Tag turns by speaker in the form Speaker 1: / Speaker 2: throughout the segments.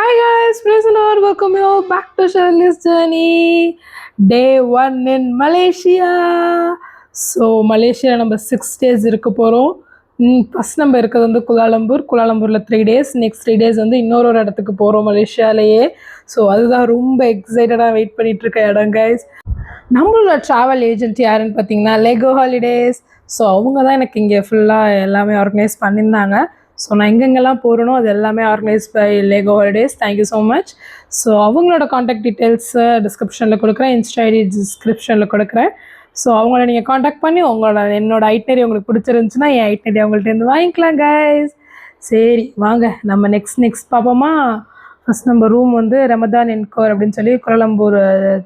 Speaker 1: Hi guys, praise the Lord. Welcome you all back to Shirley's journey. Day 1 in Malaysia. So Malaysia நம்ம 6 days இருக்க போகிறோம். First நம்ம இருக்கிறது வந்து குலாலம்பூரில் 3 days. Next 3 days வந்து இன்னொரு இடத்துக்கு போகிறோம் மலேசியாலேயே. ஸோ அதுதான் ரொம்ப எக்ஸைட்டடாக வெயிட் பண்ணிகிட்டு இருக்க இடம் கைஸ். நம்மளோட ட்ராவல் ஏஜென்ட் யாருன்னு பார்த்தீங்கன்னா லெகோ ஹாலிடேஸ். ஸோ அவங்க தான் எனக்கு இங்கே ஃபுல்லாக எல்லாமே ஆர்கனைஸ் பண்ணியிருந்தாங்க. ஸோ நான் எங்கெங்கெல்லாம் போகிறனோ அது எல்லாமே organise by Lego holidays. Thank you so much. So அவங்களோட காண்டாக்ட் டீட்டெயில்ஸு டிஸ்கிரிப்ஷனில் கொடுக்குறேன், இன்ஸ்டா ஐடி டிஸ்கிரிப்ஷனில் கொடுக்குறேன். ஸோ அவங்கள நீங்கள் காண்டாக்ட் பண்ணி என்னோட ஐட்னரி உங்களுக்கு பிடிச்சிருந்துச்சுன்னா என் ஐட்னரி அவங்கள்ட்டேருந்து வாங்கிக்கலாம் கைஸ். சரி வாங்க நம்ம நெக்ஸ்ட் பார்ப்போமா. ஃபஸ்ட் நம்ம ரூம் வந்து ரமதான் என்கோர் அப்படின்னு சொல்லி கோலாலம்பூர்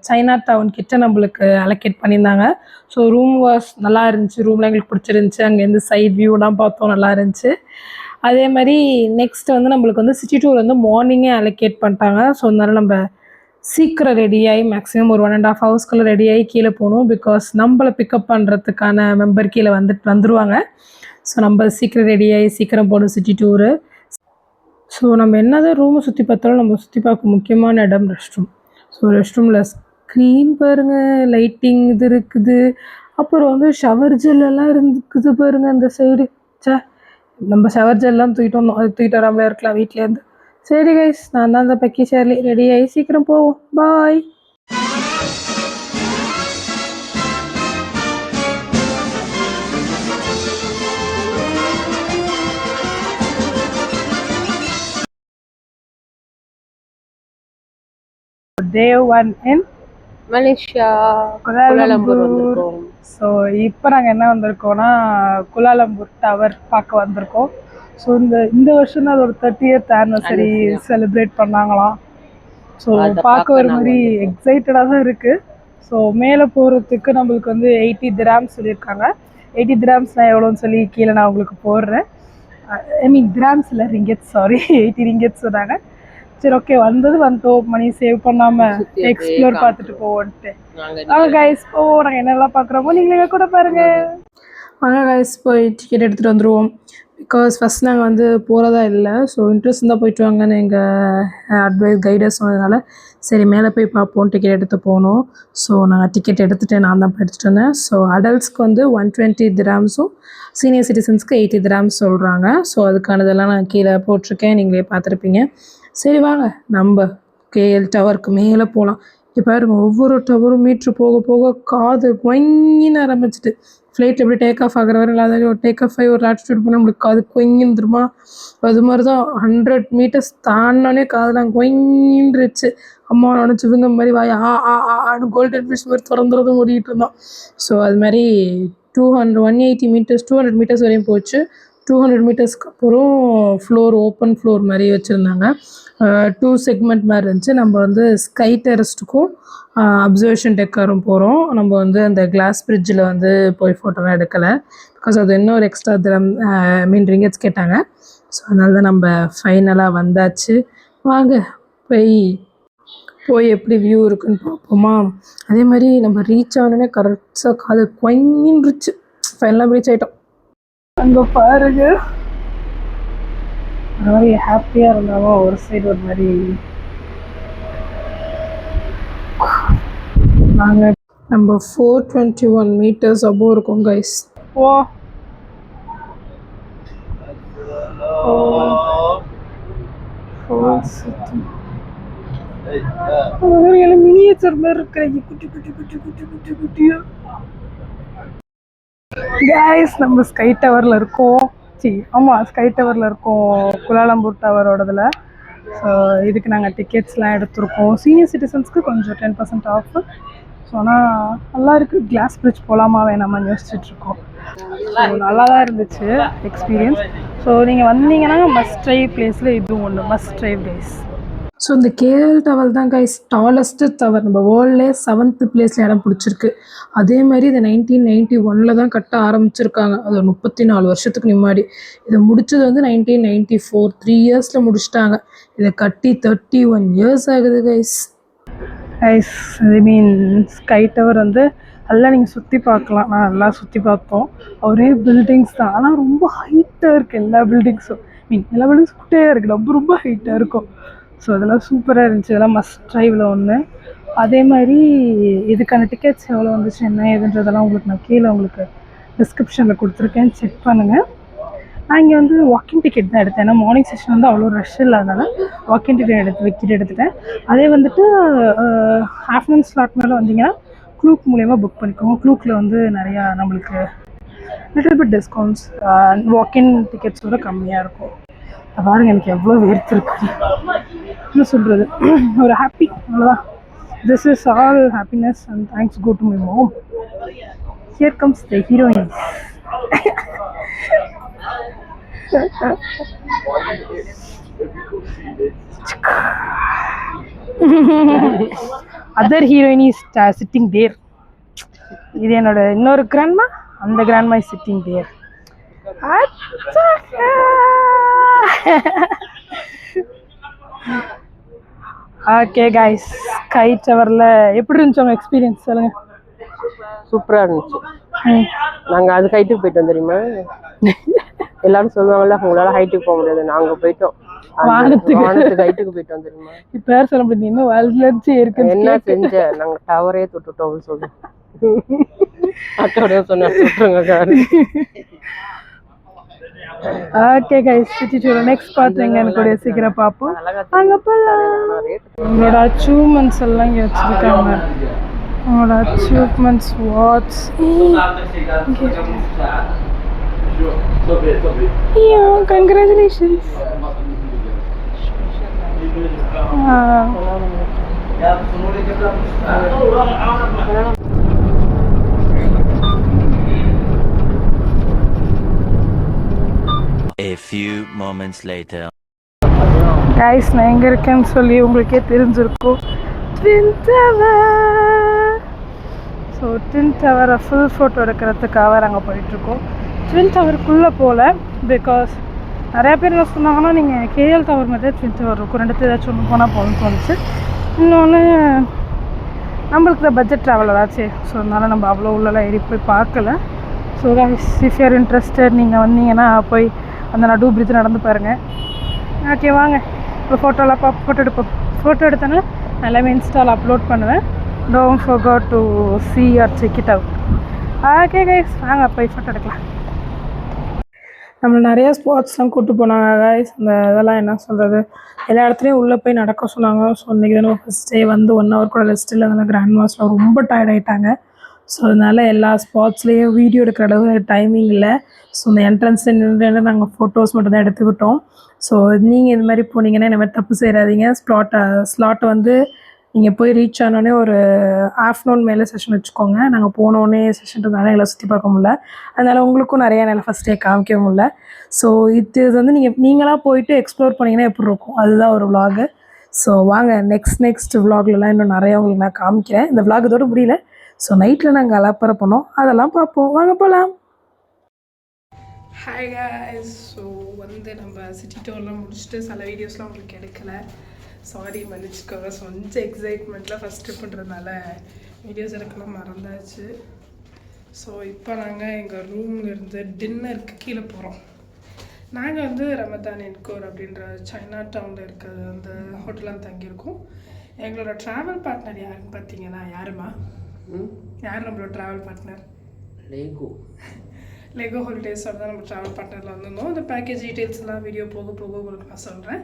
Speaker 1: சைனா டவுன் கிட்ட நம்மளுக்கு அலோகேட் பண்ணியிருந்தாங்க. ஸோ ரூம் வாஸ் நல்லா இருந்துச்சு, ரூம்லாம் எங்களுக்கு பிடிச்சிருந்துச்சி. அங்கேருந்து சைட் வியூலாம் பார்த்தோம், நல்லா இருந்துச்சு. அதே மாதிரி நெக்ஸ்ட் வந்து நம்மளுக்கு வந்து சிட்டி டூர் வந்து மார்னிங்கே அலோகேட் பண்ணிட்டாங்க. ஸோ அதனால நம்ம சீக்கிரம் ரெடியாகி மேக்ஸிமம் ஒரு 1.5 ஹவர்ஸ்க்குள்ளே ரெடியாகி கீழே போகணும். பிகாஸ் நம்மளை பிக்கப் பண்ணுறதுக்கான மெம்பர் கீழே வந்துடுவாங்க. ஸோ நம்ம சீக்கிரம் ரெடியாகி சீக்கிரம் போகணும் சிட்டி டூரு. ஸோ நம்ம என்ன தான் ரூமை சுற்றி பார்த்தாலும் நம்ம சுற்றி பார்க்க முக்கியமான இடம் ரெஸ்ட் ரூம். ஸோ ரெஸ்ட் ரூமில் ஸ்க்ரீன் பாருங்கள், லைட்டிங் இது இருக்குது. அப்புறம் வந்து ஷவர் ஜெல் எல்லாம் இருக்குது பாருங்கள் அந்த சைடு. நம்ம ஷவர் ஜெல்லாம் தூக்கிட்டு வராமலே இருக்கலாம் வீட்டிலேருந்து. சரி கைஸ், நான் தான் அந்த பக்கி ஷேர்லி, ரெடி ஆகி சீக்கிரம் போவோம். பாய். Day 1 in
Speaker 2: மலேசியா
Speaker 1: குலாலம்பூர் வந்திருக்கோம். ஸோ இப்போ நாங்கள் என்ன வந்திருக்கோம்னா குலாலம்பூர் டவர் பார்க்க வந்திருக்கோம். ஸோ இந்த வருஷம் தான் அதோட 30th ஆனிவர்சரி செலிப்ரேட் பண்ணாங்களாம். ஸோ பார்க்க ஒரு மாதிரி எக்ஸைட்டடாக தான் இருக்குது. ஸோ மேலே போகிறதுக்கு நம்மளுக்கு வந்து 80 dirhams சொல்லியிருக்காங்க. 80 dirhamsனால் எவ்வளோன்னு சொல்லி கீழே நான் உங்களுக்கு போடுறேன். ஐ மீன் dirhams இல்லை, ரிங்கெட்ஸ், சாரி, 80 ringgit சொன்னாங்க. சரி ஓகே, வந்துட்டோம், மணி சேவ் பண்ணாமல் எக்ஸ்ப்ளோர் பார்த்துட்டு போவோன்ட்டு. வாங்க கைஸ் போவோம். நாங்கள் என்னெல்லாம் பார்க்குறோமோ நீங்களே கூட பாருங்கள். வாங்க கைஸ் போய் டிக்கெட் எடுத்துகிட்டு வந்துடுவோம். பிகாஸ் ஃபஸ்ட் நாங்கள் வந்து போகிறதா இல்லை. ஸோ இன்ட்ரெஸ்ட் இருந்தால் போயிட்டு வாங்கன்னு எங்கள் கைடர்ஸ் சொன்னதுனால சரி மேலே போய் பார்ப்போம், டிக்கெட் எடுத்து போகணும். ஸோ நாங்கள் டிக்கெட் எடுத்துகிட்டு நான் தான் எடுத்துகிட்டு வந்தேன். ஸோ அடல்ட்ஸ்க்கு வந்து 120 dirhamsம், சீனியர் சிட்டிசன்ஸ்க்கு 80 dirhams சொல்கிறாங்க. ஸோ அதுக்கானதெல்லாம் நான் கீழே போட்டிருக்கேன், நீங்களே பார்த்துருப்பீங்க. சரி வாங்க நம்ம கேஎல் டவருக்கு மேலே போகலாம். இப்போ பாருங்க, ஒவ்வொரு டவரும் மீட்ரு போக போக காது கொங்கின்னு ஆரம்பிச்சிட்டு. ஃப்ளைட்டில் எப்படி டேக் ஆஃப் ஆகிற வரைக்கும் அதாவது ஒரு டேக் ஆஃப் ஆகி ஒரு ஆட்டிடியூட் பண்ணால் நம்மளுக்கு காது கொங்கின்னு திரும்ப அது மாதிரி தான் 100 meters தாண்டினோடனே காதெல்லாம் கொங்கின்றுச்சு. அம்மா நினச்சி இவங்க மாதிரி வாய் ஆன்னு கோல்டன் ஃபிஷ் மாதிரி திறந்துறதும் ஓடிக்கிட்டு இருந்தோம். ஸோ அது மாதிரி 180 meters 200 meters வரையும் போச்சு. 200 metersக்கு அப்புறம் ஓப்பன் ஃப்ளோர் மாதிரி வச்சுருந்தாங்க. 2 segment மாதிரி இருந்துச்சு. நம்ம வந்து ஸ்கை டெரஸ்ட்டுக்கும் அப்சர்வேஷன் டெக்கரும் போகிறோம். நம்ம வந்து அந்த கிளாஸ் பிரிட்ஜில் வந்து போய் ஃபோட்டோலாம் எடுக்கலை. பிகாஸ் அது இன்னொரு எக்ஸ்ட்ரா ringgits கேட்டாங்க. ஸோ அதனால தான் நம்ம ஃபைனலாக வந்தாச்சு. வாங்க போய் எப்படி வியூ இருக்குன்னு பார்ப்போமா. அதே மாதிரி நம்ம ரீச் ஆனோடனே கரெக்டாக காது கொங்கின்றுச்சு. ஃபைனலாக ரீச் ஆகிட்டோம். அங்கே பாருங்க, ஒரு மாதிரி ஹாப்பியாக இருந்தாலும் ஒரு சைடு ஒரு மாதிரி. நாங்கள் நம்ம 421 meters above இருக்கோம் கைஸ். மினியேச்சர் மாதிரி இருக்கிறீங்க, குட்டி குட்டி குட்டி குட்டி குட்டி குட்டியா. கைஸ் நம்ம ஸ்கை டவரில் இருக்கோம். ஸ்கை டவரில் இருக்கோம், குலாலம்பூர் டவரோடதில். ஸோ இதுக்கு நாங்கள் டிக்கெட்ஸ்லாம் எடுத்துருக்கோம். சீனியர் சிட்டிசன்ஸ்க்கு கொஞ்சம் 10% ஆஃப். ஸோ ஆனால் நல்லா இருக்குது. கிளாஸ் பிரிட்ஜ் போகலாமா வேணாமான்னு யோசிச்சுட்ருக்கோம். ஸோ நல்லா தான் இருந்துச்சு எக்ஸ்பீரியன்ஸ். ஸோ நீங்கள் வந்தீங்கன்னா மஸ்ட் ட்ரைவ் பிளேஸில் இதுவும் ஒன்று, மஸ்ட் ட்ரைவ் கைஸ். ஸோ இந்த கேஎல் டவர் தான் கைஸ் டாலஸ்ட்டு டவர். நம்ம வேர்ல்ட்லே 7th பிளேஸில் இடம் பிடிச்சிருக்கு. அதே மாதிரி இதை 1991 தான் கட்ட ஆரம்பிச்சிருக்காங்க. அது 34 வருஷத்துக்கு முன்னாடி. இதை முடித்தது வந்து 1994, 3 yearsல முடிச்சிட்டாங்க. இதை கட்டி 31 years ஆகுது கைஸ். ஐ மீன் ஸ்கை டவர் வந்து நல்லா நீங்கள் சுற்றி பார்க்கலாம். நான் நல்லா சுற்றி பார்த்தோம். ஒரே பில்டிங்ஸ் தான், ஆனால் ரொம்ப ஹைட்டாக இருக்குது எல்லா பில்டிங்ஸும். எல்லா பில்டிங்ஸும் குட்டையாக இருக்குது, ரொம்ப ரொம்ப ஹைட்டாக இருக்கும். ஸோ அதெல்லாம் சூப்பராக இருந்துச்சு. இதெல்லாம் மஸ்ட் ட்ரைவில் ஒன்று. அதே மாதிரி இதுக்கான டிக்கெட்ஸ் எவ்வளோ வந்துச்சு என்ன ஏதுன்றதெல்லாம் உங்களுக்கு நான் கீழே உங்களுக்கு டிஸ்கிரிப்ஷனில் கொடுத்துருக்கேன், செக் பண்ணுங்கள். நான் இங்கே வந்து வாக்கிங் டிக்கெட் தான் எடுத்தேன். ஏன்னா மார்னிங் செஷன் வந்து அவ்வளோ ரஷ் இல்லாதனால வாக்கிங் டிக்கெட் எடுத்துட்டேன். அதே வந்துட்டு ஆஃப்டர்நூன் ஸ்லாட் மேலே வந்தீங்கன்னா க்ளூக் மூலயமா புக் பண்ணிக்கோங்க. க்ளூக்கில் வந்து நிறையா நம்மளுக்கு லிட்டில் பிட் டிஸ்கவுண்ட்ஸ் வாக்கிங் டிக்கெட்ஸோட கம்மியாக இருக்கும். பாருங்கள் எனக்கு எவ்வளோ வேர்த்துருக்கு, என்ன சொல்கிறது, ஒரு ஹாப்பி, அவ்வளோதான். This is all happiness and thanks go to my mom. Here comes the heroine. Other heroine is sitting there. இது என்னோட இன்னொரு கிராண்ட்மா, அந்த grandma is sitting there. Okay guys, sky டவரில் எப்படி இருந்துச்சு உங்கள் எக்ஸ்பீரியன்ஸ் சொல்லுங்கள்.
Speaker 2: சூப்பராக இருந்துச்சு. நாங்கள் அது ஹைட்டுக்கு போயிட்டோம் தெரியுமா. எல்லாரும் சொல்லுவாங்கல்ல உங்களால் ஹைட்டுக்கு போக முடியாது, நாங்கள் போயிட்டோம் வானத்துக்கு ஹைட்டுக்கு போயிட்டோம் தெரியுமா.
Speaker 1: இப்போ சொல்ல முடியும் இன்னும் வளர்ச்சி இருக்கு. என்ன
Speaker 2: செஞ்ச நாங்கள் டவரே தொட்டுட்டோம்னு சொல்லுவோம். அக்கா சொன்னா தொட்டுருங்க.
Speaker 1: ஓகே கைஸ், சிட்டியோட நெக்ஸ்ட் பார்ட் எங்கன்னு கூட சீக்கிரம் பார்ப்போம். அங்கே போகலாம். உங்களோட அச்சீவ்மெண்ட்ஸ் எல்லாம் இங்கே வச்சுருக்காங்க. உங்களோட achievements what's congratulations.
Speaker 3: A few moments later.
Speaker 1: Guys, நான் எங்கே இருக்கேன்னு சொல்லி உங்களுக்கே தெரிஞ்சிருக்கும். Twin tower. ஸோ ட்வின் டவரை ஃபுல் ஃபோட்டோ எடுக்கிறதுக்காக நாங்கள் போயிட்டுருக்கோம். ட்வின் டவருக்குள்ளே போகல, பிகாஸ் நிறையா பேர் என்ன சொன்னாங்கன்னா நீங்கள் கேஎல் டவர் மாதிரியே ட்வின் டவர் இருக்கும், ரெண்டுத்து ஏதாச்சும் ஒன்று போனால் போகணும்னு தோணுச்சு. இன்னொன்று நம்மளுக்கு தான் பட்ஜெட் ட்ராவலர் ஆச்சு, ஸோ அதனால் நம்ம அவ்வளோ உள்ளலாம் ஏறி போய் பார்க்கல. So guys, if you're interested நீங்கள் வந்தீங்கன்னா போய் அந்த நடு பிரிட்ஜ் நடந்து பாருங்கள். ஓகே வாங்க, இப்போ ஃபோட்டோலாம் ஃபோட்டோ எடுப்போம். ஃபோட்டோ எடுத்தோன்னா எல்லாமே இன்ஸ்டாவில் அப்லோட் பண்ணுவேன். Don't forget to see or check it out. Okay guys, வாங்க போய் ஃபோட்டோ எடுக்கலாம். நம்மளை நிறையா ஸ்பாட்ஸ்லாம் கூப்பிட்டு போனாங்க கைஸ். அந்த இதெல்லாம் என்ன சொல்கிறது, எல்லா இடத்துலையும் உள்ளே போய் நடக்க சொன்னாங்க. ஸோ இன்றைக்கி தானே ஃபஸ்ட் டே வந்து 1 hour கூட ரெஸ்ட் இல்லை. அதனால் கிராண்ட் மாஸ்டர் ரொம்ப டயர்ட் ஆகிட்டாங்க. ஸோ அதனால் எல்லா ஸ்பாட்ஸ்லேயும் வீடியோ எடுக்கிற அளவு டைமிங் இல்லை. ஸோ இந்த என்ட்ரன்ஸில் நின்று நாங்கள் ஃபோட்டோஸ் மட்டும் தான் எடுத்துக்கிட்டோம். ஸோ நீங்கள் இது மாதிரி போனீங்கன்னா இந்த மாதிரி தப்பு செய்யாதீங்க. ஸ்லாட்டை வந்து நீங்கள் போய் ரீச் ஆனோடனே ஒரு ஆஃப்டர்நூன் மேலே செஷன் வச்சுக்கோங்க. நாங்கள் போனோடனே செஷன்றதுனால எங்களை சுற்றி பார்க்க முடியல, அதனால் உங்களுக்கும் நிறையா நல்லா ஃபஸ்ட் டே காமிக்க முடியல. ஸோ இது வந்து நீங்களாக போயிட்டு எக்ஸ்ப்ளோர் பண்ணிங்கன்னா எப்படி இருக்கும், அதுதான் ஒரு விலாகு. ஸோ வாங்க நெக்ஸ்ட் விலாக்லலாம் இன்னும் நிறையா உங்களுக்கு நான் காமிக்கிறேன். இந்த விலாக் இதோட முடியல. ஸோ நைட்டில் நாங்கள் அலப்பறை பண்ணோம், அதெல்லாம் பார்ப்போம். வாங்க போகலாம். ஹாய் காய்ஸ், ஸோ வந்து நம்ம சிட்டி டூர்லாம் முடிச்சுட்டு சில வீடியோஸ்லாம் உங்களுக்கு எடுக்கலை, சாரி மன்னிச்சுக்கோங்க. ஸோ கொஞ்சம் எக்ஸைட்மெண்ட்டில் ஃபஸ்ட் ட்ரிப் பண்ணுறதுனால வீடியோஸ் எடுக்கலாம் மறந்தாச்சு. ஸோ இப்போ நாங்கள் எங்கள் ரூமில் இருந்து டின்னருக்கு கீழே போகிறோம். நாங்கள் வந்து ரமதான் என்கோர் அப்படின்ற சைனா டவுனில் இருக்கிற அந்த ஹோட்டலில் தங்கியிருக்கோம். எங்களோட ட்ராவல் பார்ட்னர் யாருன்னு பார்த்தீங்கன்னா, யாருமா யார் நம்மளோட ட்ராவல் பார்ட்னர்? லெகோ ஹாலிடேஸோட தான் நம்ம ட்ராவல் பார்ட்னரில் வந்திருந்தோம். இந்த பேக்கேஜ் டீட்டெயில்ஸ்லாம் வீடியோ போக உங்களுக்கு நான் சொல்கிறேன்.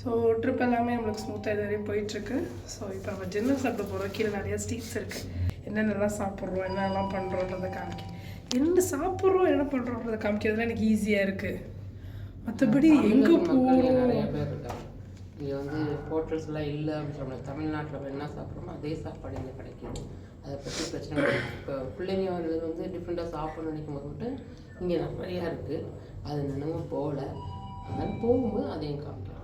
Speaker 1: ஸோ ட்ரிப் எல்லாமே நம்மளுக்கு ஸ்மூத்தாக இது வரையும் போயிட்டுருக்கு. ஸோ இப்போ நம்ம டின்னர் சாப்பிட போகிறோம். கீழே நிறையா ஸ்ட்ரீட்ஸ் இருக்குது. என்னென்னலாம் சாப்பிட்றோம், என்னென்னலாம் பண்ணுறோன்றதை காமிக்க, என்ன சாப்பிட்றோம் என்ன பண்ணுறோன்றதை காமிக்கிறதுலாம் எனக்கு ஈஸியாக இருக்குது. மற்றபடி எங்கே போகிறோம்,
Speaker 2: இங்கே வந்து ஹோட்டல்ஸ்லாம் இல்லை அப்படின்னு சொல்லுவாங்க. தமிழ்நாட்டில் என்ன சாப்பிட்றோமோ அதே சாப்பாடு இங்கே கிடைக்கிது. அதை பற்றி பிரச்சனை இல்லை. இப்போ பிள்ளைங்க வந்து டிஃப்ரெண்ட்டாக சாப்பிட்ணும்னு நினைக்கும் போது மட்டும் இங்கே நிறையா இருக்குது. அது நினைவு போகல, அதனால் போகும்போது அதையும் காமிக்கலாம்.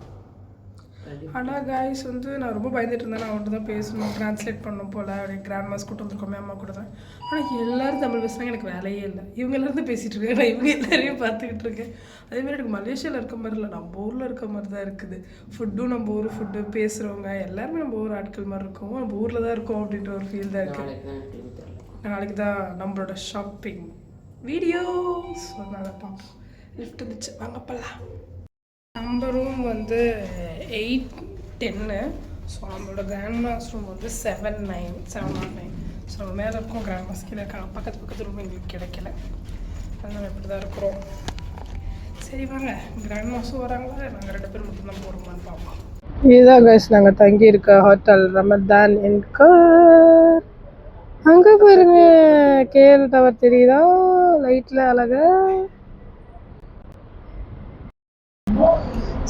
Speaker 1: ஆனால் காய்ஸ் வந்து நான் ரொம்ப பயந்துட்டு இருந்தேன். நான் அவன்கிட்ட தான் பேசணும், ட்ரான்ஸ்லேட் பண்ணணும் போல். அப்படியே கிராண்ட் மாஸ் கூட்டு வந்துருக்கோமே, அம்மா கூட தான். ஆனால் எல்லோரும் தமிழ் பேசுனாங்க, எனக்கு வேலையே இல்லை. இவங்க எல்லோரும் தான் பேசிகிட்டு இருக்கேன், நான் இவங்க எல்லாரையும் பார்த்துக்கிட்டு இருக்கேன். அதேமாதிரி எனக்கு மலேசியாவில் இருக்க மாதிரி இல்லை, நம்ம ஊரில் இருக்க மாதிரி தான் இருக்குது. ஃபுட்டும் நம்ம ஊர் ஃபுட்டு, பேசுகிறவங்க எல்லாருமே நம்ம ஊர் ஆட்கள் மாதிரி இருக்கோம். நம்ம ஊரில் தான் இருக்கோம் அப்படின்ற ஒரு ஃபீல் தான் இருக்குது. நாளைக்கு தான் நம்மளோட ஷாப்பிங் வீடியோஸ் அதனால் பார்ப்போம். லிஃப்ட் இருந்துச்சு, வாங்க போகலாம். நம்ம ரூம் வந்து 10. ஸோ நம்மளோட கிராண்ட் மாஸ் ரூம் வந்து 709. ஸோ நம்ம மேலே இருக்கோம், கிராண்ட் மாஸ் கீழே இருக்காங்க. பக்கத்து ரூம் எங்களுக்கு கிடைக்கல, அதனால் இப்படி தான் இருக்கிறோம். சரி வாங்க, கிராண்ட் மாஸும் வராங்களா, நாங்கள் 2 பேர் மட்டும்தான் போகிறோமான்னு பார்ப்போம். இதுதான் கைஸ் நாங்கள் தங்கியிருக்க ஹோட்டல் ரமதான் என்கர். அங்கே பாருங்க கேஎல் டவர் தெரியுதா லைட்டில் அழகா.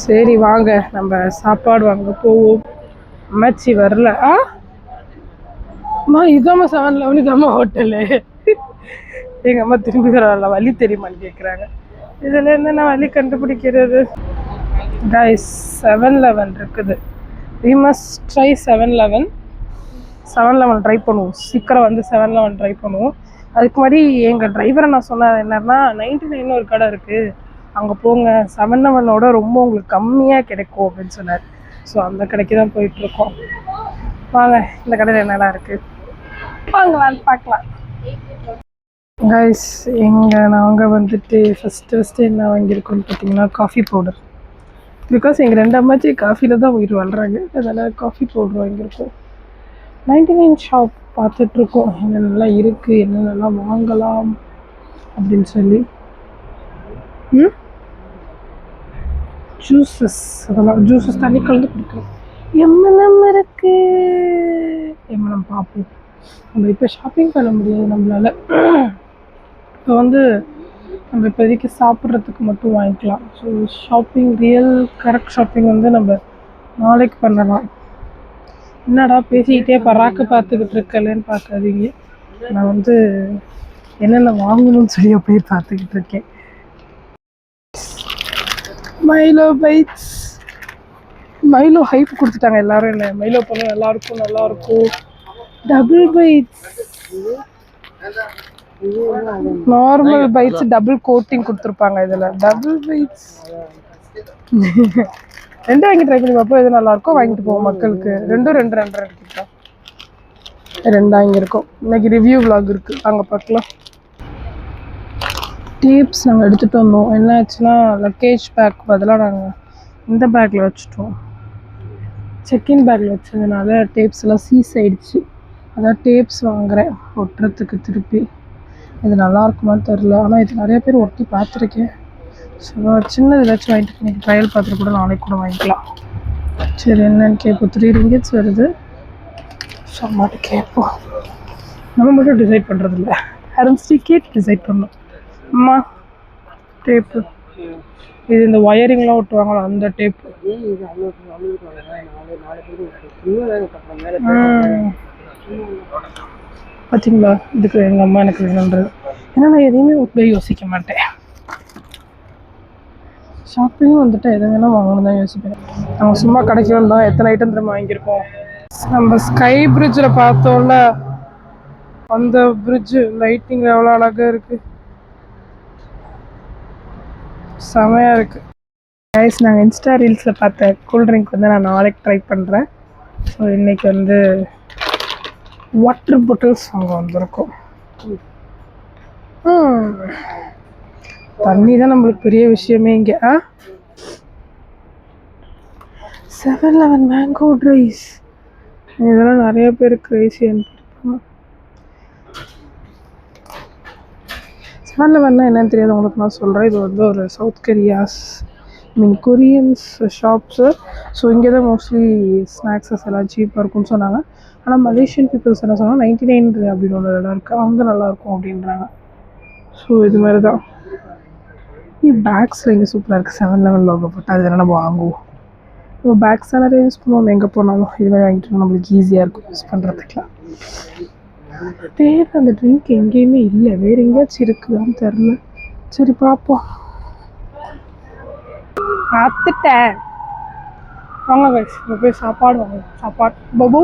Speaker 1: சரி வாங்க நம்ம சாப்பாடு வாங்க போவோம். அம்மாச்சி வரல. அம்மா இதாம்மா 711 இதாம்மா ஹோட்டலு. எங்கள் அம்மா திரும்பி வரல, வழி தெரியுமான்னு கேட்குறாங்க. இதில் என்ன நான் வழி கண்டுபிடிக்கிறது? கைஸ் 711 இருக்குது. வி மஸ்ட் ட்ரை 711 ட்ரை பண்ணுவோம். சீக்கிரம் வந்து 711 ட்ரை பண்ணுவோம். அதுக்கு முன்னாடி எங்கள் டிரைவரை நான் சொன்னது என்னன்னா 99 ஒரு கடை இருக்குது, அங்கே போங்க, 711ஓட ரொம்ப உங்களுக்கு கம்மியாக கிடைக்கும் அப்படின்னு சொன்னார். ஸோ அந்த கடைக்கு தான் போயிட்டுருக்கோம். வாங்க இந்த கடையில் என்னெல்லாம் இருக்குது வாங்கலான்னு பார்க்கலாம். கைஸ் நாங்கள் வந்துட்டு ஃபஸ்ட்டு என்ன வாங்கியிருக்கோம்னு பார்த்தீங்கன்னா காஃபி பவுடர். பிகாஸ் எங்கள் 2 அம்மாச்சி காஃபியில் தான் உயிர் வாழ்கிறாங்க, அதனால் காஃபி பவுடர் வாங்கியிருக்கோம். 99 ஷாப் பார்த்துட்ருக்கோம் என்னென்னலாம் இருக்குது, என்னென்னலாம் வாங்கலாம் அப்படின்னு சொல்லி. ஜூஸஸ், அதெல்லாம் ஜூஸஸ் தண்ணி கலந்து குடிக்கலாம். எம்எல்எம் இருக்குது, எம்எல்எம் பார்ப்போம். நம்ம இப்போ ஷாப்பிங் பண்ண முடியாது நம்மளால். இப்போ வந்து நம்ம இப்போதைக்கு சாப்பிட்றதுக்கு மட்டும் வாங்கிக்கலாம். ஸோ ஷாப்பிங், கரெக்ட் ஷாப்பிங் வந்து நம்ம நாளைக்கு பண்ணலாம். என்னடா பேசிக்கிட்டே பராக்கு பார்த்துக்கிட்டு இருக்கலன்னு பார்க்காதீங்க, நான் வந்து என்னென்ன வாங்கணும்னு சொல்லி போய் பார்த்துக்கிட்டு இருக்கேன். மைலோ பைட்ஸ், மைலோ ஹைப் கொடுத்துட்டாங்க எல்லாரும். என்ன மைலோ பண்ண நல்லாயிருக்கும். Double bites, normal bites double coating கொடுத்துருப்பாங்க. இதில் டபுள் பைட்ஸ் 2 வாங்கி ட்ரை பண்ணி பார்ப்போம், எது நல்லாயிருக்கும் வாங்கிட்டு போவோம். மக்களுக்கு 2 எடுத்துக்கிட்டோம், 2 வாங்கியிருக்கோம். இன்னைக்கு ரிவ்யூ விலாக் இருக்குது, அங்கே பார்க்கலாம். டேப்ஸ் நாங்கள் எடுத்துகிட்டு வந்தோம். என்ன ஆச்சுன்னா லக்கேஜ் பேக் பதிலாக நாங்கள் இந்த பேக்கில் வச்சுட்டோம். செக்இன் பேக்கில் வச்சதுனால டேப்ஸ் எல்லாம் சீஸ் ஆகிடுச்சு. அதான் டேப்ஸ் வாங்குகிறேன் ஒட்டுறதுக்கு திருப்பி. இது நல்லாயிருக்குமான்னு தெரில, ஆனால் இது நிறைய பேர் ஒட்டி பார்த்துருக்கேன். ஸோ சின்னது ஏதாச்சும் வாங்கிட்டு இன்றைக்கி ட்ரையல் பார்த்துட்டு கூட நாளைக்கு கூட வாங்கிக்கலாம். சரி என்னன்னு கேட்போம். 3 ringgits வருது. ஸோ அம்மாட்ட கேட்போம். நம்ம மட்டும் டிசைட் பண்ணுறதில்ல, அரண்ஸ்டி கேட்டு டிசைட் பண்ணோம். அம்மா டேப்பு, இது இந்த ஒயரிங்லாம் ஒட்டுவாங்களா அந்த டேப்பு. பார்த்தீங்களா, இதுக்கு எங்கள் அம்மா எனக்கு வேணுன்றது. ஏன்னா நான் எதையுமே ஒட்டிலே யோசிக்க மாட்டேன். ஷாப்பிங்கும் வந்துட்டு எதை வேணால் வாங்கணும் தான் யோசிப்பேன். நம்ம சும்மா கடைக்கு வந்தோம், எத்தனை ஐட்டம் திரும்ப வாங்கியிருக்கோம். நம்ம ஸ்கை பிரிட்ஜில் பார்த்தோம்ல, அந்த பிரிட்ஜு லைட்டிங் எவ்வளோ அழகாக இருக்குது, செமையாக இருக்குது. கைஸ் நாங்கள் இன்ஸ்டா ரீல்ஸில் பார்த்த கூல்ட்ரிங்க் வந்து நான் நாளைக்கு ட்ரை பண்ணுறேன். ஸோ இன்றைக்கி வந்து வாட்டர் பாட்டில்ஸ் அங்கே வந்திருக்கோம். தண்ணி தான் நம்மளுக்கு பெரிய விஷயமே இங்கே. 711 மேங்கோ ட்ரைஸ், இதெல்லாம் நிறைய பேர் கிரேசியாக இருப்பாங்க. 711 என்னன்னு தெரியாது உங்களுக்கு நான் சொல்கிறேன். இது வந்து ஒரு சவுத் கொரியன்ஸ் ஷாப்ஸு. ஸோ இங்கே தான் மோஸ்ட்லி ஸ்நாக்ஸஸ் எல்லாம் சீப்பாக இருக்கும்னு சொன்னாங்க. ஆனால் மலேசியன் பீப்புள்ஸ் என்ன சொன்னால் 99 அப்படின்னு ஒரு இடம் இருக்குது, அங்கே நல்லாயிருக்கும் அப்படின்றாங்க. ஸோ இது மாதிரி தான். பேக்ஸில் இங்கே சூப்பராக இருக்குது, 711 லோகோ போட்டு. அது நம்ம வாங்குவோம். இப்போ பேக்ஸ் நிறைய யூஸ் பண்ணுவோம், எங்கே போனாலும் இது மாதிரி வாங்கிட்டு நம்மளுக்கு ஈஸியாக இருக்கும் யூஸ் பண்ணுறதுக்குலாம். தேவை அந்த ட்ரிங்க் எங்கேயுமே இல்லை, வேறு எங்கேயாச்சும் இருக்குதான்னு தெரில. சரி பார்ப்போம். பார்த்துட்டேன், வாங்க கைஸ் இங்கே போய் சாப்பாடு வாங்குவோம். சாப்பாடு பபு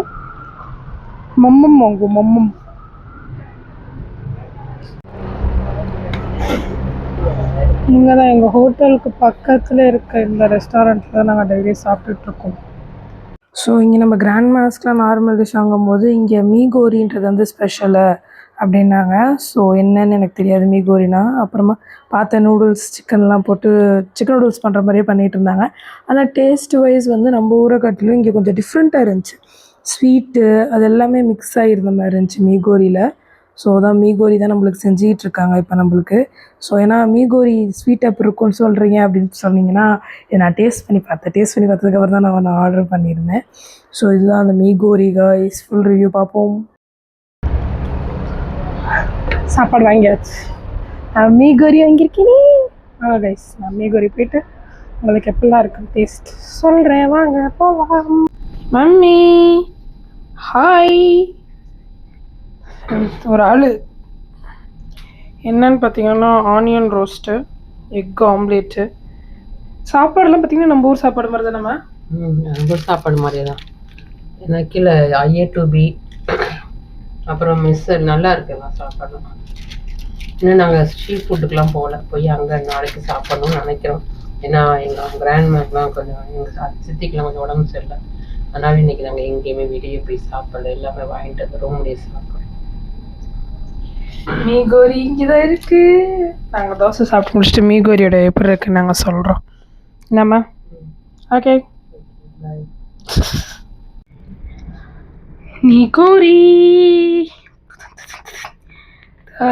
Speaker 1: மம்மம் வாங்குவோம். மம்மம் இங்கே தான் எங்கள் ஹோட்டலுக்கு பக்கத்தில் இருக்க இந்த ரெஸ்டாரண்ட்டில் தான் நாங்கள் டெய்லி சாப்பிட்டுட்ருக்கோம். ஸோ இங்கே நம்ம கிராண்ட் மாஸ்கில் நார்மல் டிஷ் வாங்கும்போது இங்கே மீகோரின்றது வந்து ஸ்பெஷலு. அப்படின்னாங்க. ஸோ என்னன்னு எனக்கு தெரியாது மீகோரினா. அப்புறமா பார்த்த நூடுல்ஸ் சிக்கன்லாம் போட்டு சிக்கன் நூடுல்ஸ் பண்ணுற மாதிரியே பண்ணிகிட்டு இருந்தாங்க. ஆனால் டேஸ்ட் வைஸ் வந்து நம்ம ஊரை காட்டிலும் இங்கே கொஞ்சம் டிஃப்ரெண்ட்டாக இருந்துச்சு. ஸ்வீட்டு அது எல்லாமே மிக்ஸ் ஆகிருந்த மாதிரி இருந்துச்சு மீகோரியில். ஸோ தான் மீகோரி தான் நம்மளுக்கு செஞ்சுக்கிட்டு இருக்காங்க இப்போ நம்மளுக்கு. ஸோ ஏன்னா மீகோரி ஸ்வீட் எப்படி இருக்கும்னு சொல்கிறீங்க அப்படின்னு சொன்னீங்கன்னா நான் டேஸ்ட் பண்ணி பார்த்தேன். டேஸ்ட் பண்ணி பார்த்ததுக்கப்புறம் தான் நான் ஆர்டர் பண்ணியிருந்தேன். ஸோ இதுதான் அந்த மீகோரி காய்ஸ். ஃபுல் ரிவ்யூ பார்ப்போம். சாப்பாடு வாங்கியாச்சு. மீகோரி வாங்கியிருக்கீனே. கைஸ் நான் மீகோரி போயிட்டு உங்களுக்கு எப்படிலாம் இருக்குது டேஸ்ட் சொல்கிறேன். வாங்க போகலாம். Mummy hi. ஒரு ஆள் என்னன்னு பார்த்தீங்கன்னா ஆனியன் ரோஸ்ட்டு, எக் ஆம்லேட்டு, சாப்பாடுலாம் பார்த்தீங்கன்னா நம்ம ஊர் சாப்பாடு மாதிரி தான். நம்ம
Speaker 2: நம்ம சாப்பாடு மாதிரியே தான். ஏன்னா கீழே IA2B அப்புறம் மெஸ் நல்லா இருக்கு எல்லாம் சாப்பாடுலாம். இன்னும் நாங்கள் ஸ்ட்ரீட் ஃபுட்டுக்கெலாம் போகல, போய் அங்கே நாளைக்கு சாப்பிட்ணும்னு நினைக்கிறோம். ஏன்னா எங்கள் கிராண்ட் மேக்லாம் கொஞ்சம் எங்கள் சித்திக்கெலாம் கொஞ்சம் உடம்பு சரியில்லை. அதனால் இன்றைக்கி நாங்கள் எங்கேயுமே வெளியே போய் சாப்பிடல, எல்லாமே வாங்கிட்டு வந்து ரூம்லேயே சாப்பிட்றோம்.
Speaker 1: மீகோரி இங்கே தான் இருக்குது. நாங்கள் தோசை சாப்பிட்டு முடிச்சுட்டு மீகோரியோட எப்படி இருக்குன்னு நாங்கள் சொல்கிறோம். என்னம்மா? ஓகே மீகோரி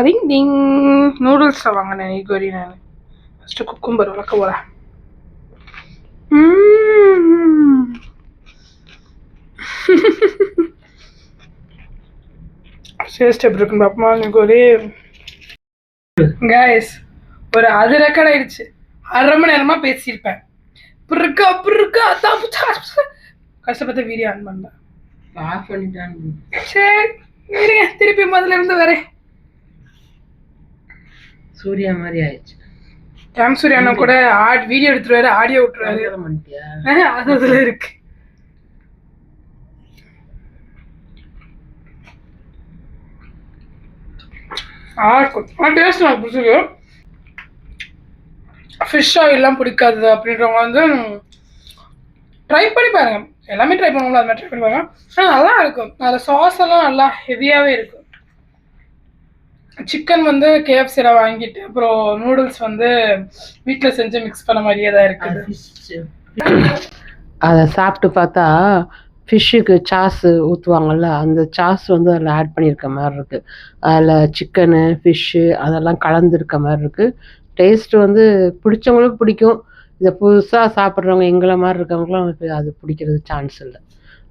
Speaker 1: டிங் டிங். நூடுல்ஸ் வாங்கினேன் மீகோரி. நான் ஃபஸ்ட்டு குக்கும்பர் வளர்க்க போகிறேன். டேஸ்ட் எப்படி இருக்குன்னு பார்ப்போமா மீகோரி. கைஸ் ஒரு அது ரெக்கார்ட் ஆயிடுச்சு. 1/2 மணி நேரமாக பேசியிருப்பேன். கஷ்டப்பட்டு வீடியோ ஆன் பண்ணேன்.
Speaker 2: ஆஃப் பண்ணிட்டான்.
Speaker 1: சரி இருங்க, திருப்பி முதல்ல இருந்து வரேன்.
Speaker 2: சூர்யா மாதிரி ஆயிடுச்சு.
Speaker 1: சூர்யானா கூட வீடியோ எடுத்துருவாரு, ஆடியோ விட்டுருவாரு. அது அதுல இருக்கு. டேஸ்ட் எனக்கு பிடிச்சிருக்கு. ஃபிஷ் ஆயிலெலாம் பிடிக்காது அப்படின்றவங்க வந்து ட்ரை பண்ணி பாருங்க. எல்லாமே ட்ரை பண்ணுவோம்ல, அது மாதிரி ட்ரை பண்ணி பாருங்க. ஆனால் நல்லா இருக்கும். அதில் சாஸ் எல்லாம் நல்லா ஹெவியாகவே இருக்கும். சிக்கன் வந்து KFCயில் வாங்கிட்டு அப்புறம் நூடுல்ஸ் வந்து வீட்டில் செஞ்சு மிக்ஸ் பண்ண மாதிரியே தான் இருக்குது.
Speaker 2: அதை சாப்பிட்டு பார்த்தா ஃபிஷ்ஷுக்கு சாஸ் ஊற்றுவாங்கள்ல, அந்த சாஸ் வந்து அதில் ஆட் பண்ணியிருக்க மாதிரி இருக்குது. அதில் சிக்கனு ஃபிஷ்ஷு அதெல்லாம் கலந்துருக்க மாதிரி இருக்குது. டேஸ்ட்டு வந்து பிடிச்சவங்களுக்கு பிடிக்கும். இதை புதுசாக சாப்பிட்றவங்க எங்களை மாதிரி இருக்கவங்களும் அது பிடிக்கிறது சான்ஸ் இல்லை.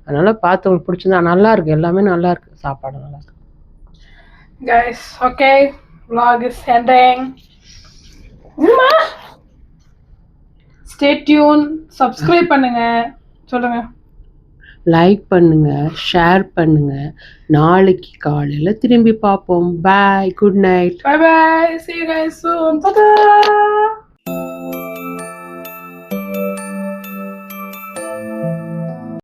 Speaker 2: அதனால் பார்த்தவங்களுக்கு பிடிச்சிருந்தா நல்லாயிருக்கு. எல்லாமே நல்லாயிருக்கு, சாப்பாடு நல்லாயிருக்கு.
Speaker 1: Guys, okay, vlog is ending. Stay tuned, subscribe பண்ணுங்க. சொல்லுங்க.
Speaker 2: லைக் பண்ணுங்க, ஷேர் பண்ணுங்க. நாளைக்கு காலையில் திரும்பி பார்ப்போம். Bye, good night.
Speaker 1: Bye bye, see you guys soon. Ta-da!